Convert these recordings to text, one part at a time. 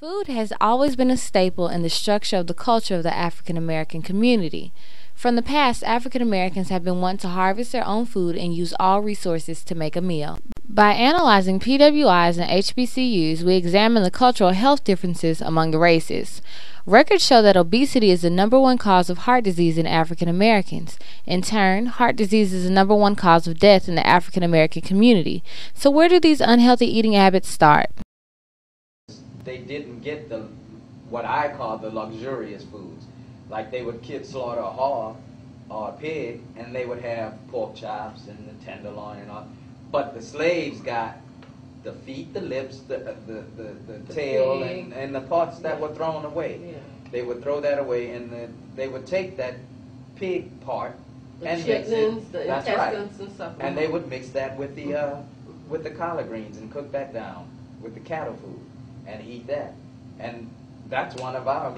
Food has always been a staple in the structure of the culture of the African American community. From the past, African Americans have been wont to harvest their own food and use all resources to make a meal. By analyzing PWIs and HBCUs, we examine the cultural health differences among the races. Records show that obesity is the #1 cause of heart disease in African Americans. In turn, heart disease is the #1 cause of death in the African American community. So where do these unhealthy eating habits start? They didn't get what I call the luxurious foods. Like they would slaughter a hog or a pig, and they would have pork chops and the tenderloin and all. But the slaves got the feet, the lips, the tail, and the parts that were thrown away. Yeah. They would throw that away, and they would take that pig part and mix it. That's right. And stuff. And they would mix that with the collard greens and cook that down with the cattle food and eat that. And that's one of our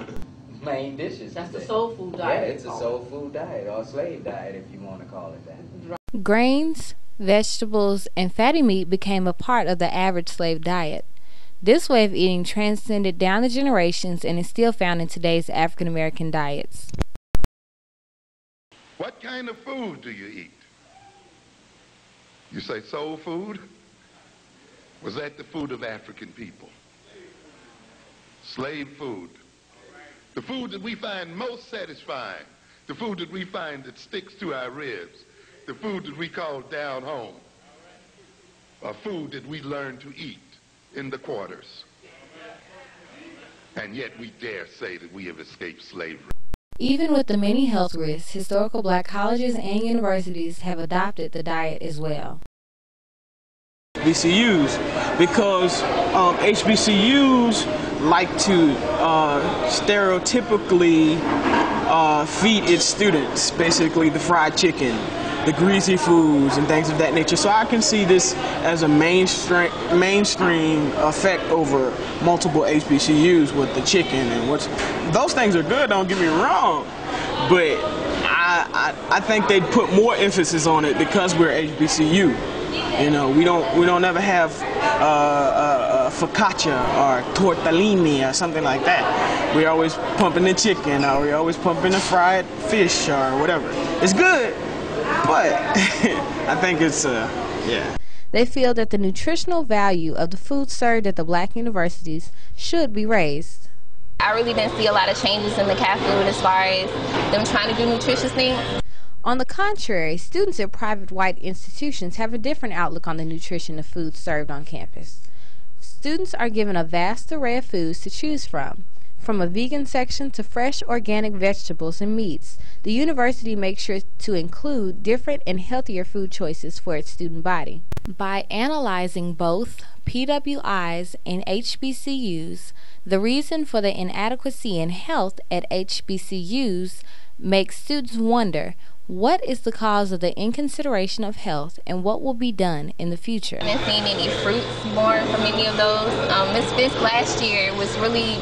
main dishes. That's the soul food diet. Yeah, it's a soul food diet, or a slave diet if you want to call it that. Grains, vegetables, and fatty meat became a part of the average slave diet. This way of eating transcended down the generations and is still found in today's African American diets. What kind of food do you eat? You say soul food? Was that the food of African people? Slave food. The food that we find most satisfying. The food that we find that sticks to our ribs. The food that we call down home. A food that we learn to eat in the quarters. And yet we dare say that we have escaped slavery. Even with the many health risks, historical black colleges and universities have adopted the diet as well. HBCUs, because HBCUs like to stereotypically feed its students basically the fried chicken, the greasy foods, and things of that nature. So I can see this as a mainstream effect over multiple HBCUs with the chicken and those things are good. Don't get me wrong, but I think they'd put more emphasis on it because we're HBCU. You know, we don't ever have focaccia or tortellini or something like that. We're always pumping the chicken, or we're always pumping the fried fish or whatever. It's good, but I think it's yeah. They feel that the nutritional value of the food served at the black universities should be raised. I really didn't see a lot of changes in the cat food as far as them trying to do nutritious things. On the contrary, students at private white institutions have a different outlook on the nutrition of food served on campus. Students are given a vast array of foods to choose from a vegan section to fresh organic vegetables and meats. The university makes sure to include different and healthier food choices for its student body. By analyzing both PWIs and HBCUs, the reason for the inadequacy in health at HBCUs makes students wonder, what is the cause of the inconsideration of health, and what will be done in the future? I haven't seen any fruits born from any of those. Ms. Fisk last year was really,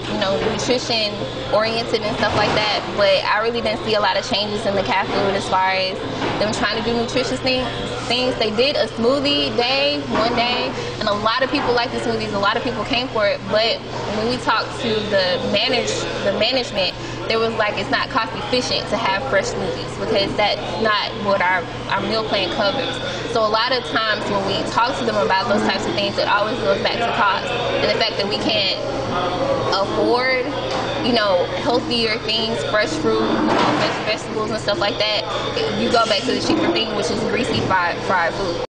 nutrition oriented and stuff like that, but I really didn't see a lot of changes in the cat food as far as them trying to do nutritious things. They did a smoothie day, one day, and a lot of people liked the smoothies. A lot of people came for it, but when we talked to the management, there was it's not cost efficient to have fresh smoothies because that's not what our meal plan covers. So a lot of times when we talk to them about those types of things, it always goes back to cost and the fact that we can't afford, healthier things, fresh fruit, fresh vegetables and stuff like that. You go back to the cheaper thing, which is greasy fried food.